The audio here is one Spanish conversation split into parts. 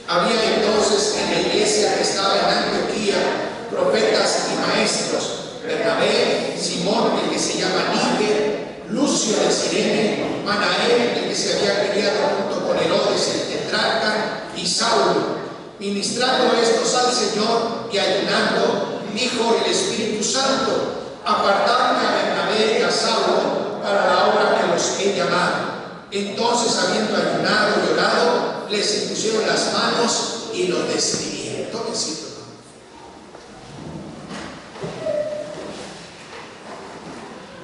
Había entonces en la iglesia que estaba en Antioquía profetas y maestros: Bernabé, Simón, el que se llama Níger, Lucio de Cirene, Manaén, el que se había criado junto con Herodes el tetrarca, y Saulo. Ministrando estos al Señor y ayunando, dijo el Espíritu Santo: apartadme a Bernabé y a Saulo para la obra que los he llamado. Entonces, habiendo ayunado y orado, les impusieron las manos y los despidieron. Tómense.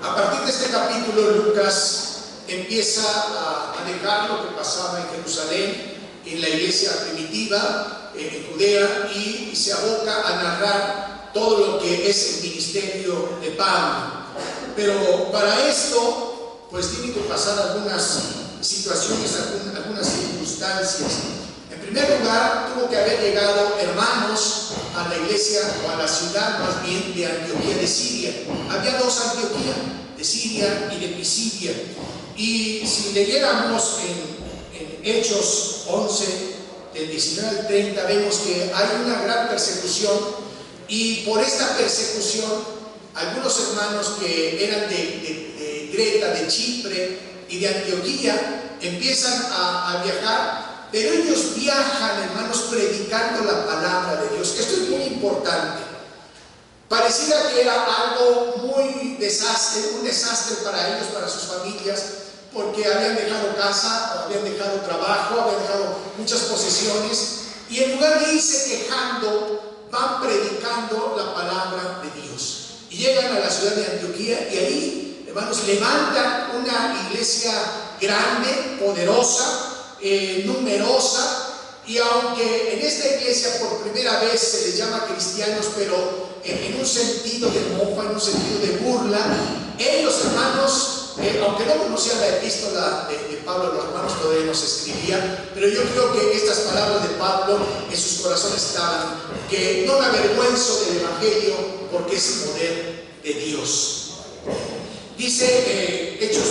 A partir de este capítulo, Lucas empieza a dejar lo que pasaba en Jerusalén, en la iglesia primitiva, en Judea, y se aboca a narrar todo lo que es el ministerio de Pablo. Pero para esto, pues tienen que pasar algunas situaciones, algunas circunstancias. En primer lugar, tuvo que haber llegado hermanos a la iglesia, o a la ciudad más bien, de Antioquía de Siria. Había dos Antioquías, de Siria y de Pisidia. Y si leyéramos en Hechos 11, del 19 al 30, vemos que hay una gran persecución, y por esta persecución algunos hermanos que eran de Creta, de Chipre y de Antioquía empiezan a viajar, pero ellos viajan, hermanos, predicando la palabra de Dios. Esto es muy importante. Pareciera que era algo muy desastre, un desastre para ellos, para sus familias, porque habían dejado casa, habían dejado trabajo, habían dejado muchas posesiones, y en lugar de irse quejando, van predicando la palabra de Dios. Y llegan a la ciudad de Antioquía, y ahí, hermanos, levantan una iglesia grande, poderosa, numerosa. Y aunque en esta iglesia por primera vez se les llama cristianos, pero en un sentido de mofa, en un sentido de burla, ellos, hermanos, aunque no conocían la epístola de Pablo, los hermanos todavía no se escribían, pero yo creo que estas palabras de Pablo en sus corazones estaban: que no me avergüenzo del evangelio, porque es el poder de Dios. Dice Hechos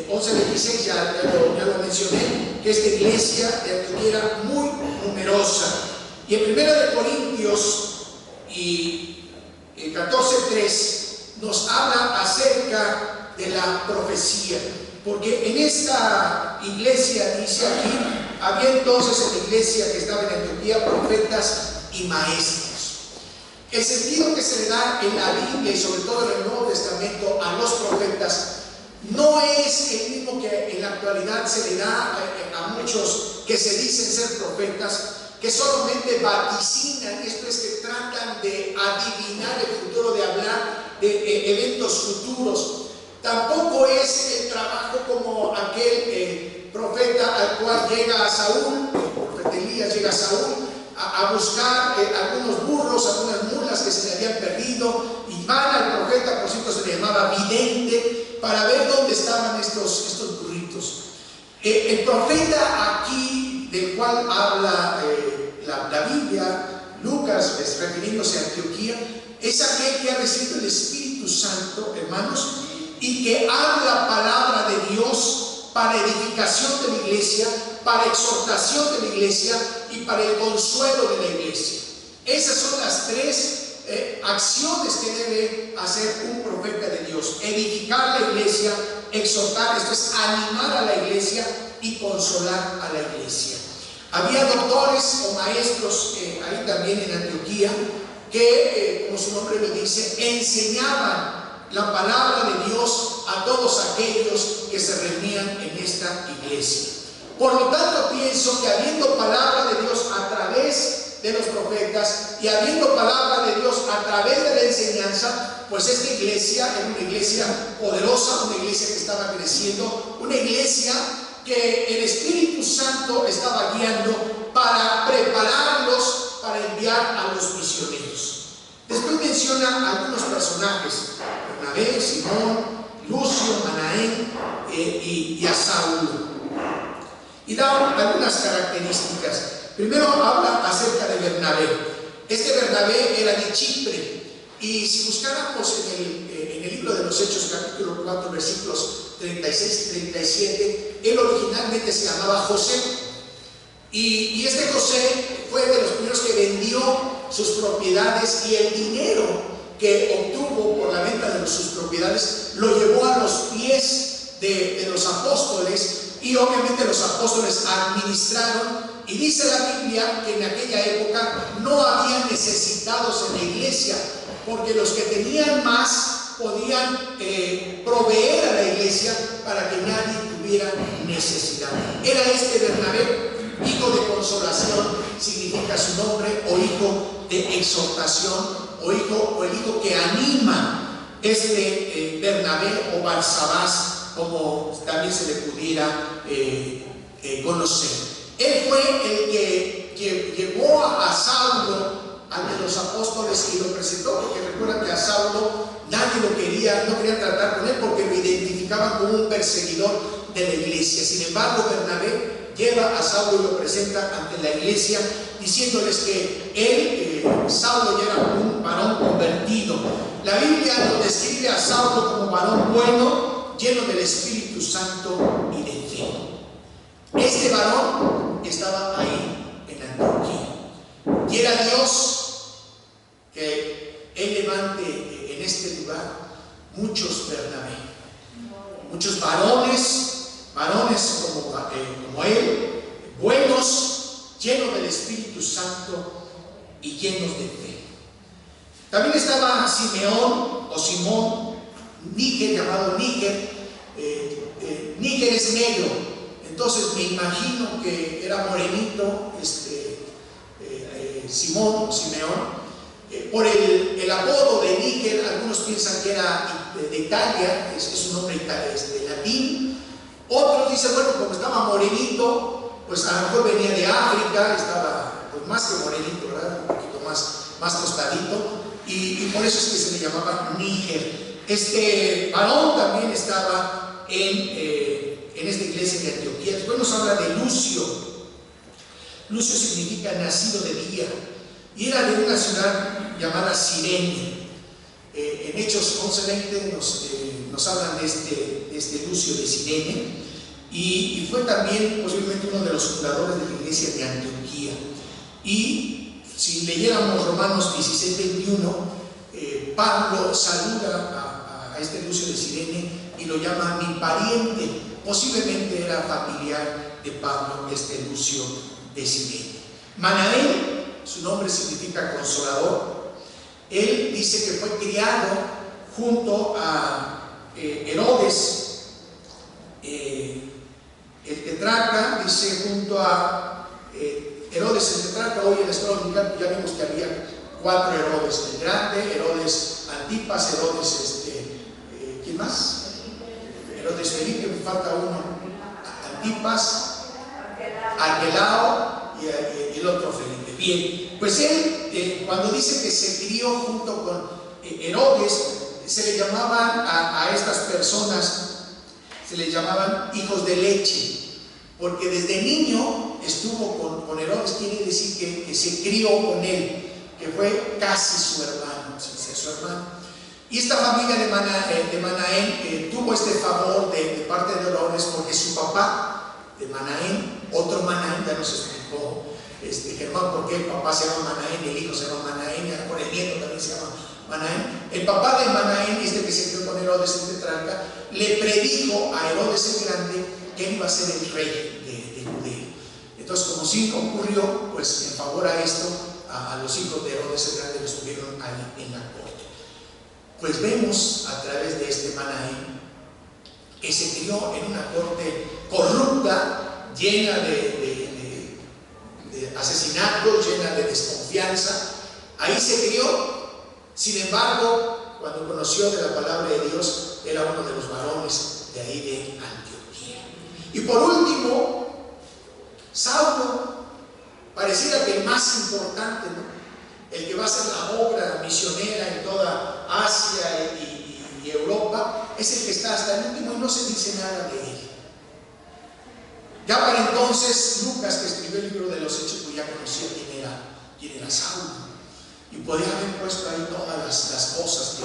11:26, ya lo mencioné, que esta iglesia de Antioquía era muy numerosa. Y en 1 Corintios y 14:3 nos habla acerca de la profecía, porque en esta iglesia, dice aquí, había entonces en la iglesia que estaba en Antioquía profetas y maestros. El sentido que se le da en la Biblia, y sobre todo en el Nuevo Testamento, a los profetas no es el mismo que en la actualidad se le da a muchos que se dicen ser profetas, que solamente vaticinan, esto es, que tratan de adivinar el futuro, de hablar de eventos futuros. Tampoco es el trabajo como aquel profeta al cual llega a Saúl, el profeta Elías llega a Saúl a buscar algunos burros, algunas mulas que se le habían perdido, y van al profeta, por cierto se le llamaba vidente, para ver dónde estaban estos burritos. El profeta aquí, del cual habla la Biblia, Lucas, refiriéndose a Antioquía, es aquel que ha recibido el Espíritu Santo, hermanos, y que habla palabra de Dios para edificación de la iglesia, para exhortación de la iglesia y para el consuelo de la iglesia. Esas son las tres acciones que debe hacer un profeta de Dios: edificar la iglesia, exhortar, esto es, animar a la iglesia, y consolar a la iglesia. Había doctores o maestros ahí también en Antioquía que, como su nombre lo dice, enseñaban la palabra de Dios a todos aquellos que se reunían en esta iglesia. Por lo tanto, pienso que habiendo palabra de Dios a través de los profetas y habiendo palabra de Dios a través de la enseñanza, pues esta iglesia era una iglesia poderosa, una iglesia que estaba creciendo, una iglesia que el Espíritu Santo estaba guiando para prepararlos para enviar a los misioneros. Después menciona algunos personajes: Bernabé, Simón, Lucio, Manaén y a Saulo. Y da algunas características. Primero habla acerca de Bernabé. Este Bernabé era de Chipre. Y si buscáramos en el libro de los Hechos, capítulo 4, versículos 36 y 37, él originalmente se llamaba José. Y este José fue de los primeros que vendió sus propiedades, y el dinero que obtuvo por la venta de sus propiedades lo llevó a los pies de los apóstoles, y obviamente los apóstoles administraron. Y dice la Biblia que en aquella época no había necesitados en la iglesia, porque los que tenían más podían proveer a la iglesia para que nadie tuviera necesidad. Era este Bernabé, hijo de consolación, significa su nombre, o hijo de exhortación, o el hijo que anima. Bernabé o Barsabás, como también se le pudiera conocer. Él fue el que llevó a Saulo ante los apóstoles y lo presentó, porque recuerdan que a Saulo nadie lo quería, no querían tratar con él porque lo identificaban como un perseguidor de la iglesia. Sin embargo, Bernabé lleva a Saulo y lo presenta ante la iglesia, diciéndoles que él, Saulo, ya era un varón convertido. La Biblia lo describe a Saulo como varón bueno, lleno del Espíritu Santo y de fe. Este varón estaba ahí en Antioquía, y era Dios que él levante en este lugar muchos Bernabé, muchos varones como él, buenos, llenos del Espíritu Santo y llenos de fe. También estaba Simeón o Simón Níger, llamado Níger. Níger es negro, entonces me imagino que era morenito, Simón o Simeón. Por el apodo de Níger, algunos piensan que era de Italia, es un nombre latín. Otros dicen, bueno, como estaba morenito, pues a lo mejor venía de África, estaba pues más que morenito, ¿verdad? Un poquito más tostadito, y por eso es que se le llamaba Níger. Este varón también estaba en esta iglesia de Antioquía. Después nos habla de Lucio. Lucio significa nacido de día, y era de una ciudad llamada Cirene. En Hechos 11:20 nos hablan de este Lucio de Cirene, y fue también posiblemente uno de los fundadores de la iglesia de Antioquía. Y si leyéramos Romanos 16:21, Pablo saluda a este Lucio de Cirene y lo llama mi pariente. Posiblemente era familiar de Pablo, este Lucio de Cirene. Manaén, su nombre significa consolador. Él dice que fue criado junto a Herodes, el tetrarca, dice junto a Herodes el tetrarca. Hoy en la escuela dominical ya vimos que había 4 Herodes: el grande, Herodes Antipas, Herodes ¿quién más? Herodes Felipe, me falta uno, Antipas, Arquelao y el otro Felipe. Bien, pues él, cuando dice que se crió junto con Herodes, se le llamaban a estas personas, se le llamaban hijos de leche, porque desde niño estuvo con Herodes. Quiere decir que se crió con él, que fue casi su hermano, sin ser su hermano. Y esta familia de Manaén tuvo este favor de parte de Herodes, porque su papá de Manaén, otro Manaén, ya nos explicó Germán por qué el papá se llama Manaén y el hijo se llama Manaén, y por el nieto también se llama Manaén. El papá de Manaén, que se crió con Herodes el tetrarca, le predijo a Herodes el grande que él iba a ser el rey de Judea. Entonces, como sí ocurrió, pues en favor a esto, a los hijos de Herodes el grande, que estuvieron ahí en la corte. Pues vemos a través de este Manaén que se crió en una corte corrupta, llena de asesinatos, llena de desconfianza. Ahí se crió. Sin embargo, cuando conoció de la palabra de Dios, era uno de los varones de ahí de Antioquía. Y por último, Saulo, pareciera que el más importante, ¿no? El que va a hacer la obra misionera en toda Asia y Europa, es el que está hasta el último, y no se dice nada de él. Ya para entonces, Lucas, que escribió el libro de los Hechos, pues ya conocía quién era Saulo, y podía haber puesto ahí todas las cosas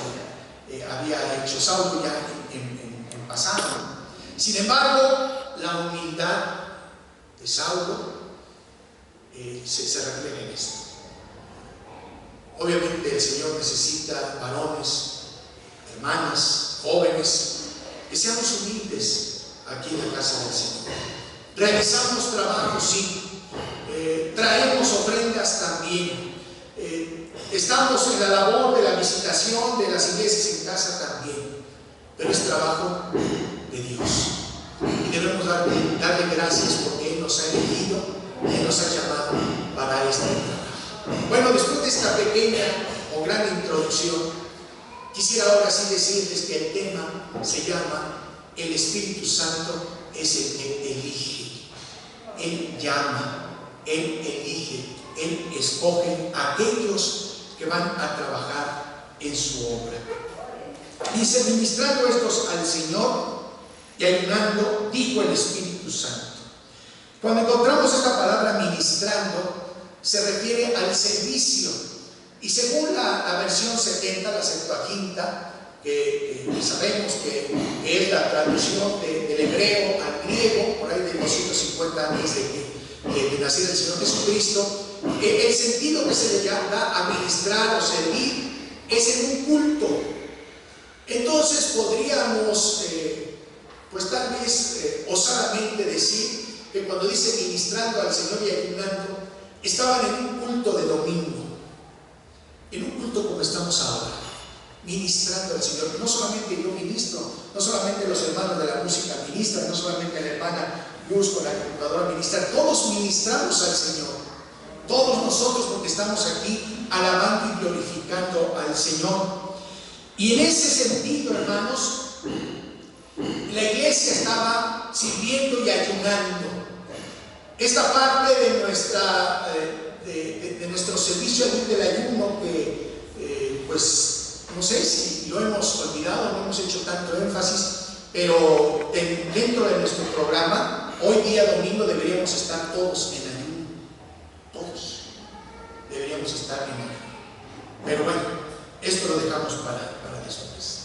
que había hecho Saulo ya en pasado. Sin embargo, la humildad de Saulo se refleja en esto. Obviamente el Señor necesita varones, hermanas, jóvenes, que seamos humildes aquí en la casa del Señor. Realizamos trabajos, sí. Traemos ofrendas también. Estamos en la labor de la visitación de las iglesias en casa también. Pero es trabajo de Dios. Y debemos darle gracias porque Él nos ha elegido, Él nos ha llamado para este trabajo. Bueno, después de esta pequeña o gran introducción, quisiera ahora sí decirles que el tema se llama el Espíritu Santo es el que elige. Él llama, Él elige, Él escoge a aquellos que van a trabajar en su obra. Dice, ministrando estos al Señor y ayunando, dijo el Espíritu Santo. Cuando encontramos esta palabra ministrando, se refiere al servicio. Y según la versión 70, la Septuaginta, que sabemos que es la traducción del hebreo al griego, por ahí de 250 antes de nacer el Señor Jesucristo, el sentido que se le da a ministrar o servir es en un culto. Entonces podríamos, pues tal vez osadamente decir que cuando dice ministrando al Señor y ayunando, estaban en un culto de domingo, en un culto como estamos ahora, ministrando al Señor. No solamente yo ministro, no solamente los hermanos de la música ministran, no solamente la hermana Luz con la computadora ministra, todos ministramos al Señor, todos nosotros, porque estamos aquí alabando y glorificando al Señor. Y en ese sentido, hermanos, la iglesia estaba sirviendo y ayunando. Esta parte de nuestro servicio del ayuno, que pues no sé si lo hemos olvidado, no hemos hecho tanto énfasis, pero dentro de nuestro programa, hoy día domingo deberíamos estar todos en ayuno. Todos deberíamos estar en ayuno. Pero bueno, esto lo dejamos para después.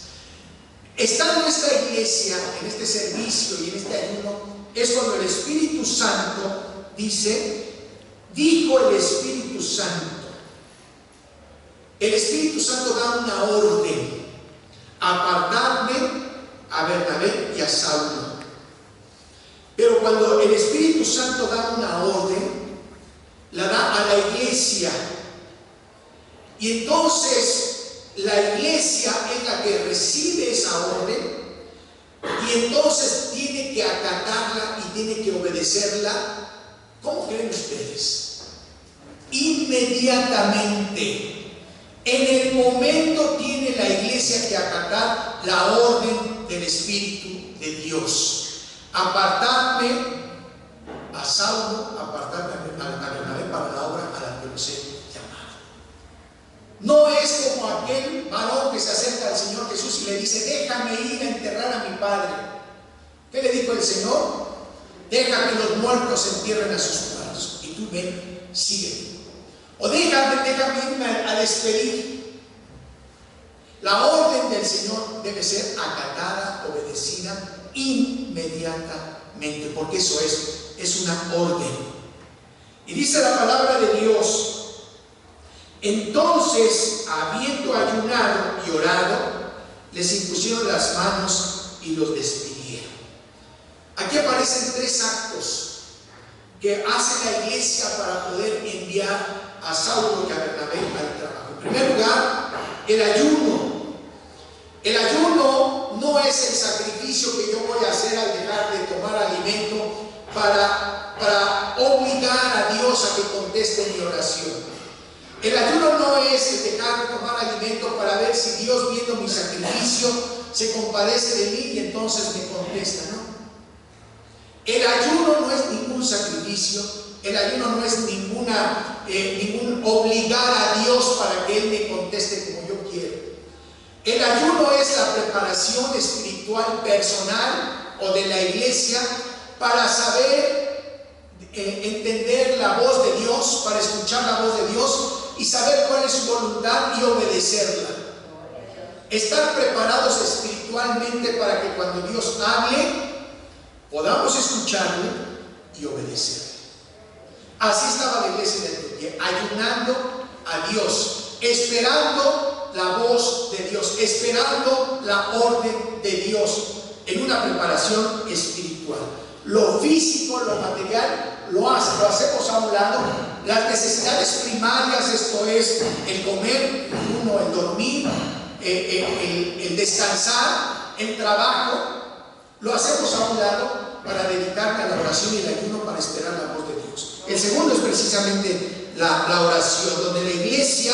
Estando esta iglesia en este servicio y en este ayuno, es cuando el Espíritu Santo dice, dijo el Espíritu Santo. El Espíritu Santo da una orden: apartarme a Bernabé y a Saulo. Pero cuando el Espíritu Santo da una orden, la da a la iglesia. Y entonces la iglesia es la que recibe esa orden y entonces tiene que acatarla y tiene que obedecerla. ¿Cómo creen ustedes? Inmediatamente. En el momento tiene la iglesia que acatar la orden del Espíritu de Dios. Apartarme a Saulo, apartarme a Bernabé para la obra a la que los he llamado. No es como aquel varón que se acerca al Señor Jesús y le dice: déjame ir a enterrar a mi padre. ¿Qué le dijo el Señor? Deja que los muertos entierren a sus muertos y tú ven, sígueme. O déjame irme a despedir. La orden del Señor debe ser acatada, obedecida inmediatamente, porque eso es una orden. Y dice la palabra de Dios: entonces, habiendo ayunado y orado, les impusieron las manos y los despidieron. Aquí aparecen tres actos que hace la iglesia para poder enviar a Saulo y a Bernabé al trabajo. En primer lugar, el ayuno. El ayuno no es el sacrificio que yo voy a hacer al dejar de tomar alimento para obligar a Dios a que conteste mi oración. El ayuno no es el dejar de tomar alimento para ver si Dios, viendo mi sacrificio, se compadece de mí y entonces me contesta, ¿no? El ayuno no es ningún sacrificio, el ayuno no es ningún obligar a Dios para que Él me conteste como yo quiero. El ayuno es la preparación espiritual personal o de la iglesia para saber entender la voz de Dios, para escuchar la voz de Dios y saber cuál es su voluntad y obedecerla. Estar preparados espiritualmente para que cuando Dios hable podamos escucharle y obedecerle. Así estaba la iglesia de Antioquía, ayunando a Dios, esperando la voz de Dios, esperando la orden de Dios, en una preparación espiritual. Lo físico, lo material, lo hacemos a un lado. Las necesidades primarias, esto es el comer, el dormir, el descansar, el trabajo, lo hacemos a un lado para dedicarle a la oración y el ayuno para esperar la voz de Dios. El segundo es precisamente la oración, donde la iglesia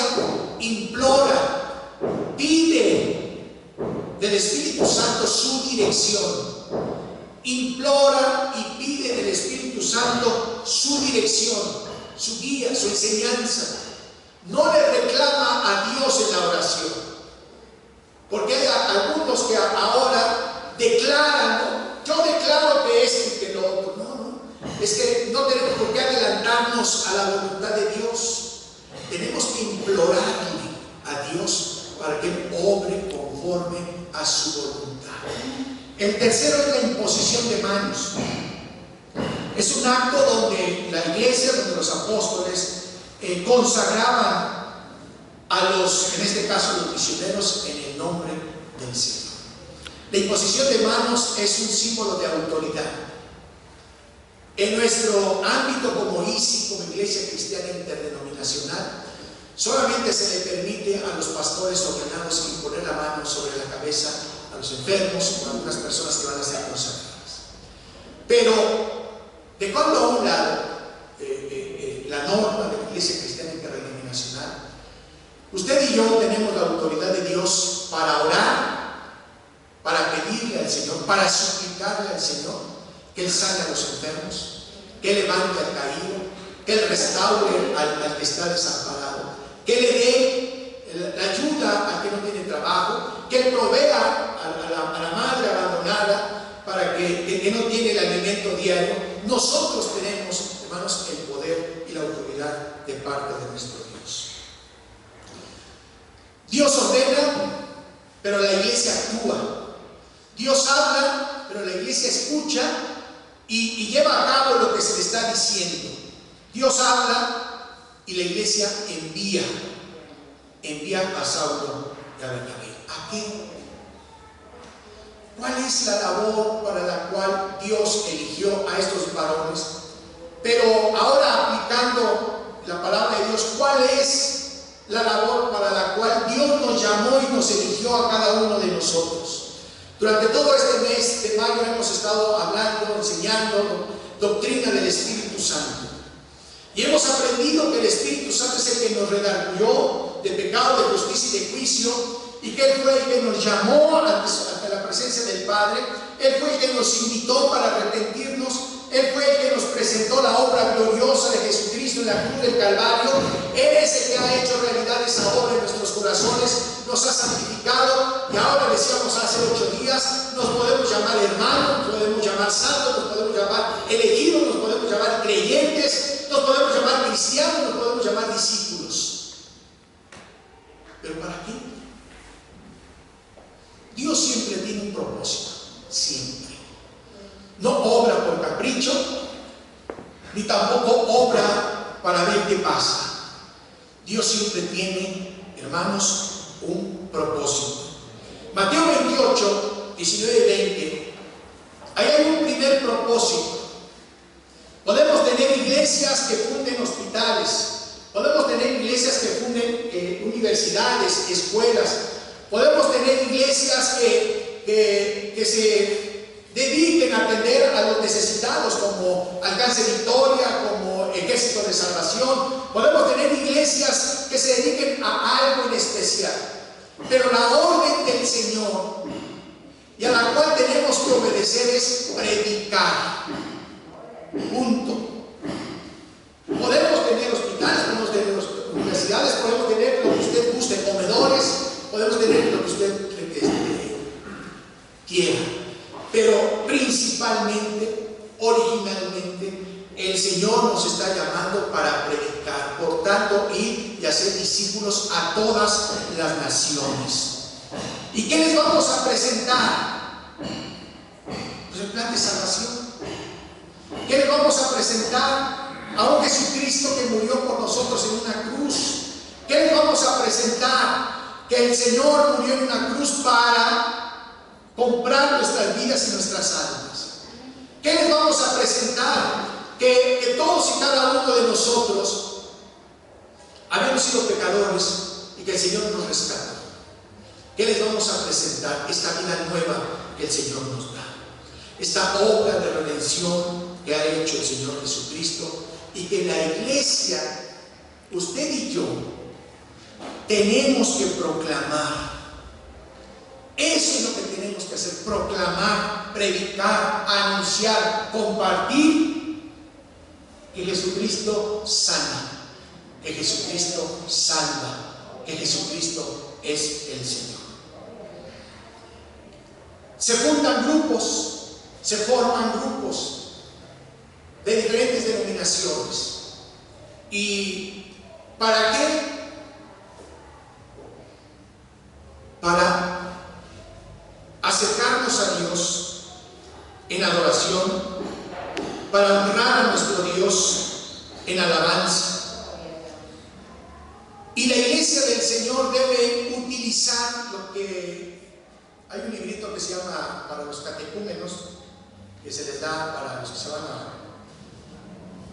implora, pide del Espíritu Santo su dirección. Implora y pide del Espíritu Santo su dirección, su guía, su enseñanza. No le reclama a Dios en la oración, porque hay algunos que ahora declaran, ¿no? Yo declaro que esto y que lo otro. No, es que no tenemos por qué adelantarnos a la voluntad de Dios. Tenemos que implorarle a Dios para que Él obre conforme a su voluntad. El tercero es la imposición de manos. Es un acto donde la iglesia, donde los apóstoles consagraban a los, en este caso los misioneros, en el nombre del Señor. La imposición de manos es un símbolo de autoridad. En nuestro ámbito como ICI, como Iglesia Cristiana Interdenominacional, solamente se le permite a los pastores ordenados imponer la mano sobre la cabeza a los enfermos o a algunas personas que van a ser consagradas. Pero, dejando a un lado la norma de la Iglesia Cristiana Interdenominacional, usted y yo tenemos la autoridad de Dios para orar, para pedirle al Señor, para suplicarle al Señor que Él sane a los enfermos, que Él levante al caído, que Él restaure al que está desamparado, que le dé la ayuda al que no tiene trabajo, que Él provea a la madre abandonada para que no tiene el alimento diario. Nosotros tenemos, hermanos, el poder y la autoridad de parte de nuestro Dios. Dios ordena, pero la iglesia actúa. Dios habla, pero la iglesia escucha y lleva a cabo lo que se le está diciendo. Dios habla y la iglesia envía a Saulo y a Bernabé. ¿A qué? ¿Cuál es la labor para la cual Dios eligió a estos varones? Pero ahora aplicando la palabra de Dios, ¿cuál es la labor para la cual Dios nos llamó y nos eligió a cada uno de nosotros? Durante todo este mes de mayo hemos estado hablando, enseñando doctrina del Espíritu Santo. Y hemos aprendido que el Espíritu Santo es el que nos redarguyó de pecado, de justicia y de juicio, y que Él fue el que nos llamó ante la presencia del Padre. Él fue el que nos invitó para arrepentirnos. Él fue el que nos presentó la obra gloriosa de Jesucristo en la cruz del Calvario. Él es el que ha hecho realidad esa obra en nuestros corazones, nos ha santificado, y ahora decíamos hace 8 días, nos podemos llamar hermanos, nos podemos llamar santos, nos podemos llamar elegidos, nos podemos llamar creyentes, nos podemos llamar cristianos, nos podemos llamar discípulos. ¿Pero para qué? Dios siempre tiene un propósito, siempre. No obra por capricho, ni tampoco obra para ver qué pasa. Dios siempre tiene, hermanos, un propósito. Mateo 28, 19 y 20, ahí hay un primer propósito. Podemos tener iglesias que funden hospitales, podemos tener iglesias que funden universidades, escuelas, podemos tener iglesias que se dediquen a atender a los necesitados, como Alcance Victoria, como Ejército de Salvación. Podemos tener iglesias que se dediquen a algo en especial, pero la orden del Señor y a la cual tenemos que obedecer es predicar. Punto. Podemos tener hospitales, podemos tener universidades, podemos tener lo que usted guste, comedores, podemos tener lo que usted quiera, pero principalmente, originalmente, el Señor nos está llamando para predicar. Por tanto, ir y hacer discípulos a todas las naciones. ¿Y qué les vamos a presentar? Pues el plan de salvación. ¿Qué les vamos a presentar? a un Jesucristo que murió por nosotros en una cruz. ¿Qué les vamos a presentar? Que el Señor murió en una cruz para comprar nuestras vidas y nuestras almas. ¿Qué les vamos a presentar? Que todos y cada uno de nosotros habíamos sido pecadores y que el Señor nos rescató. ¿Qué les vamos a presentar? Esta vida nueva que el Señor nos da, esta obra de redención que ha hecho el Señor Jesucristo, y que la iglesia, usted y yo, tenemos que proclamar. Eso es lo que tenemos que hacer: proclamar, predicar, anunciar, compartir que Jesucristo sana, que Jesucristo salva, que Jesucristo es el Señor. Se fundan grupos, se forman grupos de diferentes denominaciones. ¿Y para qué? Para acercarnos a Dios en adoración, para honrar a nuestro Dios en alabanza. Y la iglesia del Señor debe utilizar lo que hay un librito que se llama para los catecúmenos, que se les da para los que se van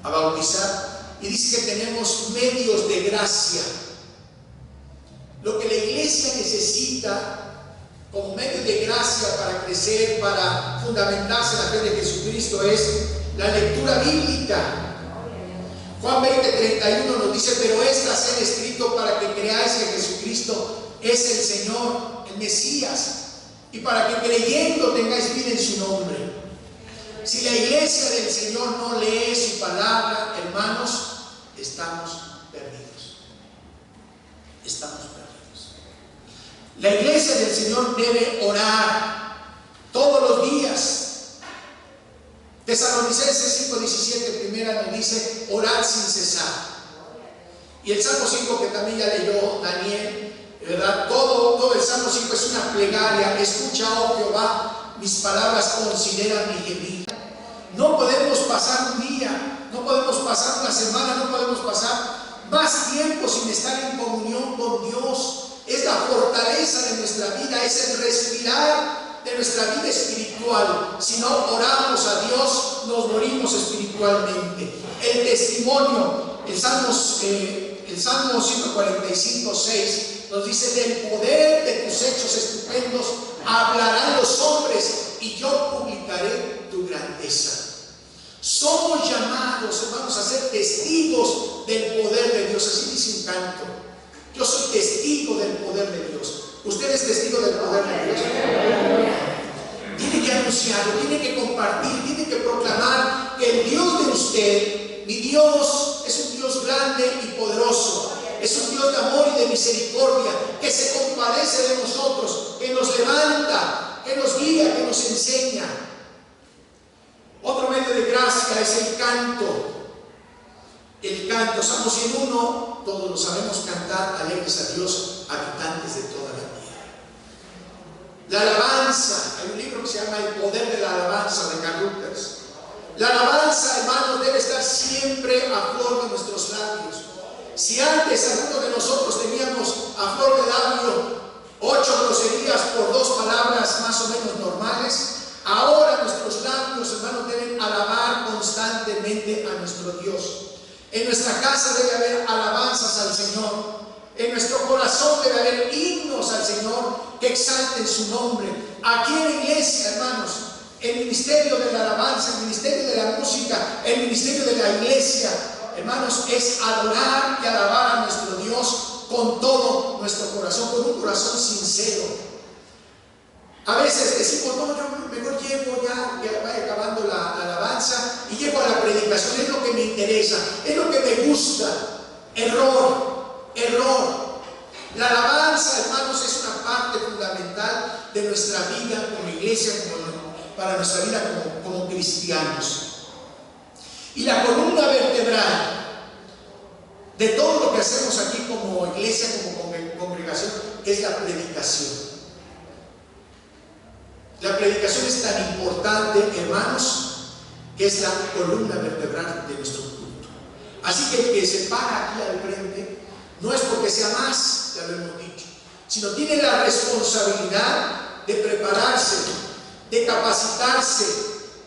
a bautizar, y dice que tenemos medios de gracia. Lo que la iglesia necesita como medio de gracia para crecer, para fundamentarse en la fe de Jesucristo, es la lectura bíblica. Juan 20:31 nos dice: pero estas he escrito para que creáis que Jesucristo es el Señor, el Mesías, y para que creyendo tengáis vida en su nombre. Si la iglesia del Señor no lee su palabra, hermanos, estamos perdidos. Estamos perdidos. La iglesia del Señor debe orar todos los días. Tesalonicenses 5:17, primera, nos dice: orar sin cesar. Y el Salmo 5, que también ya leyó Daniel, ¿verdad? Todo el Salmo 5 es una plegaria. Escucha, oh Jehová, mis palabras, considera mi gemir. No podemos pasar un día, no podemos pasar una semana, no podemos pasar más tiempo sin estar en comunión con Dios. Es la fortaleza de nuestra vida, es el respirar de nuestra vida espiritual. Si no oramos a Dios, nos morimos espiritualmente. El testimonio, el Salmo 145:6 nos dice: del poder de tus hechos estupendos hablarán los hombres, y yo publicaré tu grandeza. Somos llamados, hermanos, a ser testigos del poder de Dios. Así dice un canto: yo soy testigo del poder de Dios. ¿Usted es testigo del poder de Dios? Tiene que anunciarlo, tiene que compartir, tiene que proclamar que el Dios de usted, mi Dios, es un Dios grande y poderoso. Es un Dios de amor y de misericordia, que se compadece de nosotros, que nos levanta, que nos guía, que nos enseña. Otro medio de gracia es el canto. El canto, Salmo 101, todos lo sabemos cantar: alegres a Dios, habitantes de toda la tierra. La alabanza, hay un libro que se llama El poder de la alabanza, de Karl Luckers. La alabanza, hermanos, debe estar siempre a flor de nuestros labios. Si antes algunos de nosotros teníamos a flor de labio 8 groserías por 2 palabras más o menos normales, ahora nuestros labios, hermanos, deben alabar constantemente a nuestro Dios. En nuestra casa debe haber alabanzas al Señor. En nuestro corazón debe haber himnos al Señor que exalten su nombre. Aquí en la iglesia, hermanos, el ministerio de la alabanza, el ministerio de la música, el ministerio de la iglesia, hermanos, es adorar y alabar a nuestro Dios con todo nuestro corazón, con un corazón sincero. A veces decimos: no, yo mejor llego ya, que vaya acabando la alabanza, y llego a la predicación, es lo que me interesa, es lo que me gusta. Error. La alabanza, hermanos, es una parte fundamental de nuestra vida como iglesia, para nuestra vida como cristianos. Y la columna vertebral de todo lo que hacemos aquí como iglesia, como congregación, es la predicación. La predicación es tan importante, hermanos, que es la columna vertebral de nuestro culto. Así que el que se para aquí al frente no es porque sea más, ya lo hemos dicho, sino tiene la responsabilidad de prepararse, de capacitarse,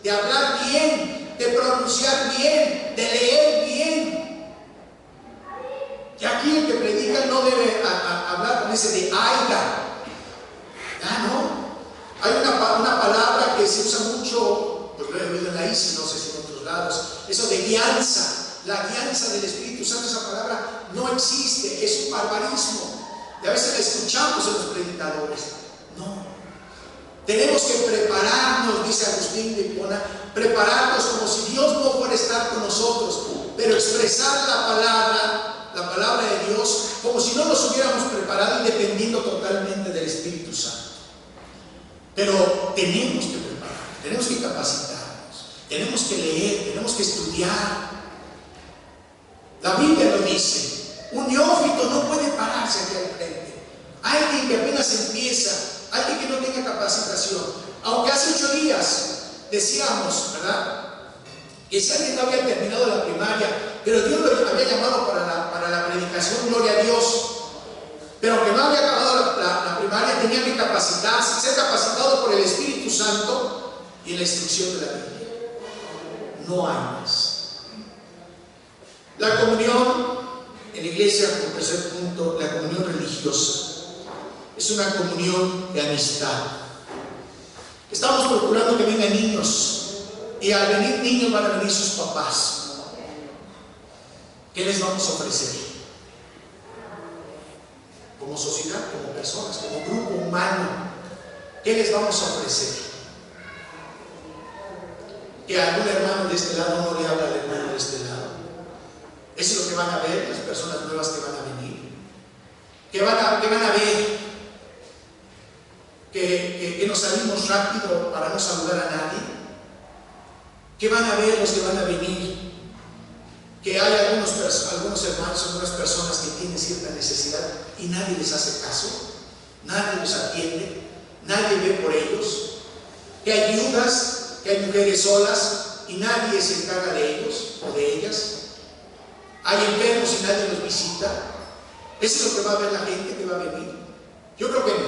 de hablar bien, de pronunciar bien, de leer bien. Y aquí el que predica no debe hablar con ese de aiga. No. Hay una palabra que se usa mucho, pues lo he oído en la ICI, no sé si en otros lados, eso de guianza. La guianza del Espíritu Santo, esa palabra no existe, es un barbarismo. Y a veces la escuchamos en los predicadores. No. Tenemos que prepararnos, dice Agustín de Hipona, prepararnos como si Dios no fuera a estar con nosotros, pero expresar la palabra de Dios, como si no nos hubiéramos preparado y dependiendo totalmente del Espíritu Santo. Pero tenemos que prepararnos, tenemos que capacitarnos, tenemos que leer, tenemos que estudiar. La Biblia lo dice, un neófito no puede pararse aquí al frente. Alguien que apenas empieza, alguien que no tenga capacitación. Aunque hace 8 días decíamos, ¿verdad?, que si alguien no había terminado la primaria, pero Dios lo había llamado para la predicación, gloria a Dios. Pero aunque no había acabado la primaria, tenía que capacitarse, ser capacitado por el Espíritu Santo y en la instrucción de la Biblia. No hay más. La comunión en la iglesia, como tercer punto, la comunión religiosa, es una comunión de amistad. Estamos procurando que vengan niños, y al venir niños van a venir sus papás. ¿Qué les vamos a ofrecer? Como sociedad, como personas, como grupo humano, ¿qué les vamos a ofrecer? Que a algún hermano de este lado no le habla al hermano de este lado. Eso es lo que van a ver las personas nuevas que van a venir. Que van a ver que nos salimos rápido para no saludar a nadie. Que van a ver los que van a venir. Que hay algunos hermanos, algunas personas que tienen cierta necesidad y nadie les hace caso, nadie los atiende, nadie ve por ellos. Que hay viudas, que hay mujeres solas y nadie se encarga de ellos o de ellas. Hay enfermos y nadie los visita. Eso es lo que va a ver la gente que va a venir. Yo creo que no.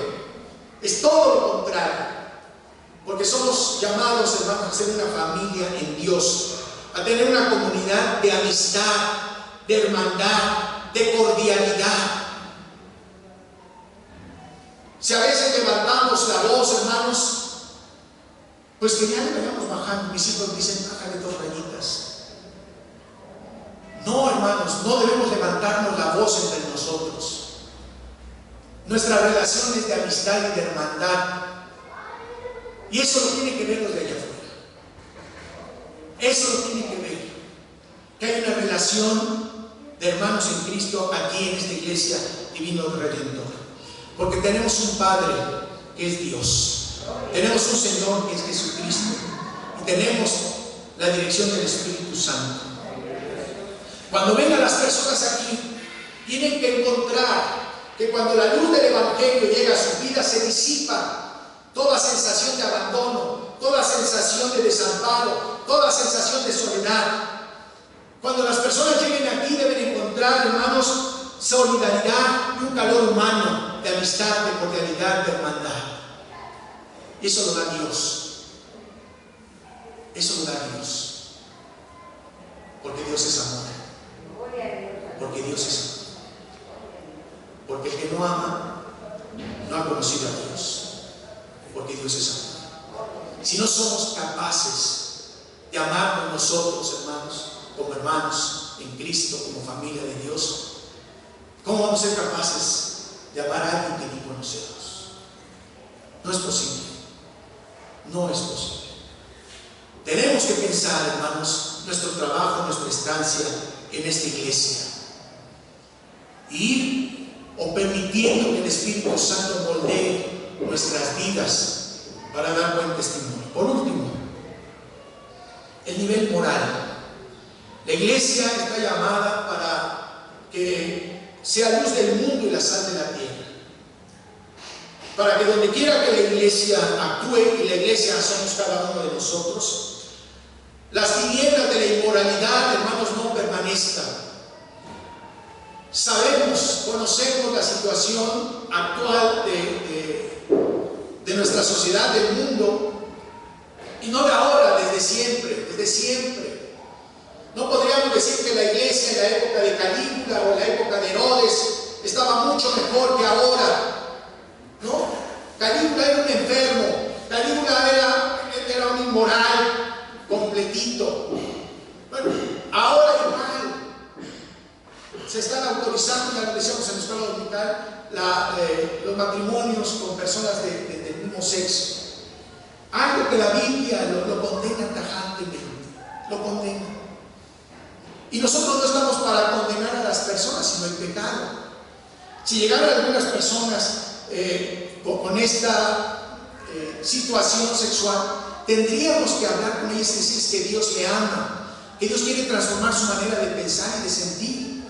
Es todo lo contrario. Porque somos llamados, hermanos, a ser una familia en Dios, a tener una comunidad de amistad, de hermandad, de cordialidad. Si a veces levantamos la voz, hermanos, pues que ya le vayamos bajando. Mis hijos dicen, bájale 2 rayitas. No, hermanos, no debemos levantarnos la voz entre nosotros. Nuestra relación es de amistad y de hermandad. Y eso lo tiene que ver los de allá afuera. Eso lo tiene que ver. Que hay una relación de hermanos en Cristo aquí en esta iglesia Divino Redentor. Porque tenemos un Padre que es Dios. Tenemos un Señor que es Jesucristo. Y tenemos la dirección del Espíritu Santo. Cuando vengan las personas aquí, tienen que encontrar que cuando la luz del Evangelio llega a su vida, se disipa toda sensación de abandono, toda sensación de desamparo, toda sensación de soledad. Cuando las personas lleguen aquí, deben encontrar, hermanos, solidaridad y un calor humano de amistad, de cordialidad, de hermandad. Y eso lo da Dios. Eso lo da Dios. Porque Dios es amor. Porque Dios es amor. Porque el que no ama no ha conocido a Dios. Porque Dios es amor. Si no somos capaces de amarnos nosotros, hermanos en Cristo, como familia de Dios, ¿cómo vamos a ser capaces de amar a alguien que ni conocemos? No es posible. No es posible. Tenemos que pensar, hermanos, nuestro trabajo, nuestra estancia en esta iglesia. Ir o permitiendo que el Espíritu Santo moldee nuestras vidas para dar buen testimonio. Por último, el nivel moral. La iglesia está llamada para que sea luz del mundo y la sal de la tierra. Para que donde quiera que la iglesia actúe, y la iglesia somos cada uno de nosotros, las tinieblas de la inmoralidad, hermanos, no permanezcan. esta. Sabemos, conocemos la situación actual de nuestra sociedad, del mundo, y no de ahora, desde siempre, desde siempre. No podríamos decir que la iglesia en la época de Calígula o en la época de Herodes estaba mucho mejor que ahora. ¿No? Calígula era un enfermo, Calígula era un inmoral completito. Bueno, ahora igual se están autorizando, ya lo decíamos en la escuela dominical, los matrimonios con personas del mismo sexo. Algo que la Biblia lo condena tajantemente, lo condena. Y nosotros no estamos para condenar a las personas, sino el pecado. Si llegaran algunas personas con esta situación sexual, tendríamos que hablar con ellas y decirles que Dios le ama, que Dios quiere transformar su manera de pensar y de sentir,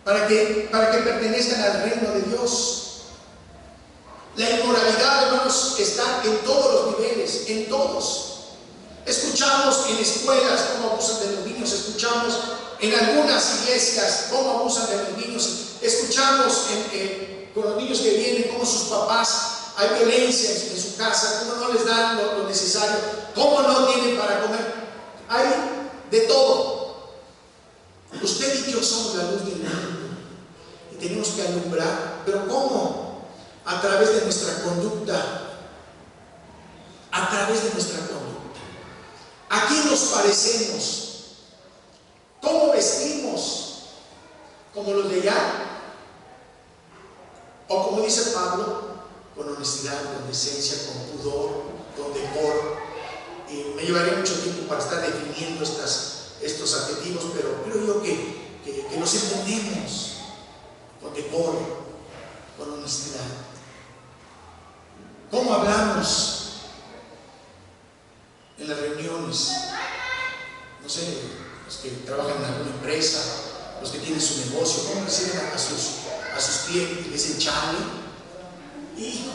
para que pertenezcan al reino de Dios. La inmoralidad, hermanos, está en todos los niveles, en todos. Escuchamos en escuelas cómo abusan de los niños, escuchamos en algunas iglesias cómo abusan de los niños, escuchamos con los niños que vienen cómo sus papás, hay violencia en su casa, cómo no les dan lo necesario, cómo no tienen para comer. Hay de todo. Usted y yo somos la luz del mundo y tenemos que alumbrar. ¿Pero cómo? A través de nuestra conducta. A través de nuestra conducta. ¿A quién nos parecemos? ¿Cómo vestimos? ¿Como los de allá? O como dice Pablo, con honestidad, con decencia, con pudor, con decoro. Y me llevaría mucho tiempo para estar definiendo estos adjetivos, pero creo yo que los entendemos con decoro, con honestidad. ¿Cómo hablamos en las reuniones? No sé, los que trabajan en alguna empresa, los que tienen su negocio, ¿cómo reciben a sus clientes? ¿Les dicen chale? Hijo,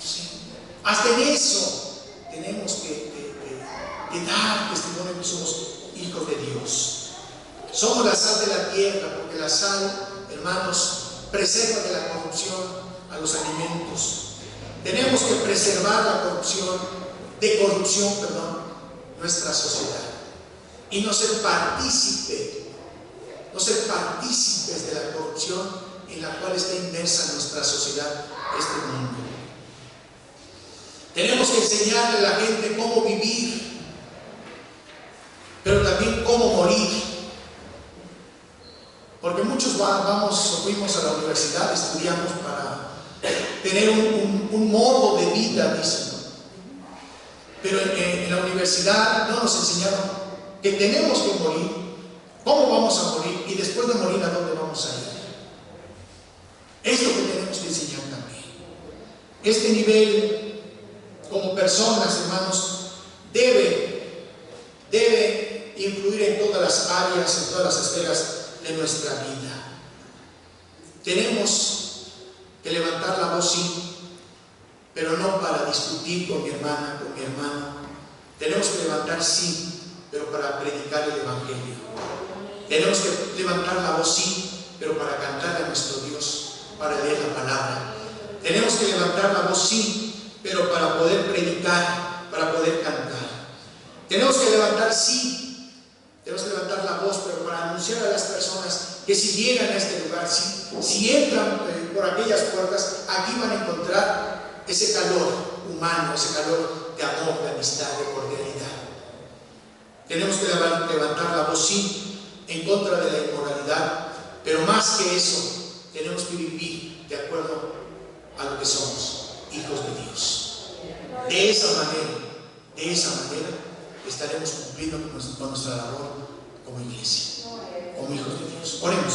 sí. Hasta en eso tenemos que dar testimonio que somos hijos de Dios. Somos la sal de la tierra, porque la sal, hermanos, preserva de la corrupción a los alimentos. Tenemos que preservar la corrupción, nuestra sociedad, y no ser partícipes de la corrupción en la cual está inmersa nuestra sociedad, este mundo. Tenemos que enseñarle a la gente cómo vivir, pero también cómo morir. Porque muchos fuimos a la universidad, estudiamos para tener un modo de vida, dicen. Pero en la universidad no nos enseñaron que tenemos que morir, cómo vamos a morir y después de morir a dónde vamos a ir. Es lo que tenemos que enseñar también. Este nivel, como personas, hermanos, debe influir en todas las áreas, en todas las esferas de nuestra vida. Tenemos que levantar la voz, sí, pero no para discutir con mi hermana, con mi hermano. Tenemos que levantar, sí, pero para predicar el Evangelio. Tenemos que levantar la voz, sí, pero para cantar a nuestro Dios, para leer la palabra. Tenemos que levantar la voz, sí, pero para poder predicar, para poder cantar. Tenemos que levantar, sí, tenemos que levantar la voz, pero para anunciar a las personas que si llegan a este lugar, si entran por aquellas puertas, aquí van a encontrar ese calor humano, ese calor de amor, de amistad, de cordialidad. Tenemos que levantar la voz, sí, en contra de la inmoralidad, pero más que eso, tenemos que vivir de acuerdo a lo que somos, hijos de Dios. De esa manera estaremos cumpliendo con nuestra labor como iglesia, como hijos de Dios. Oremos.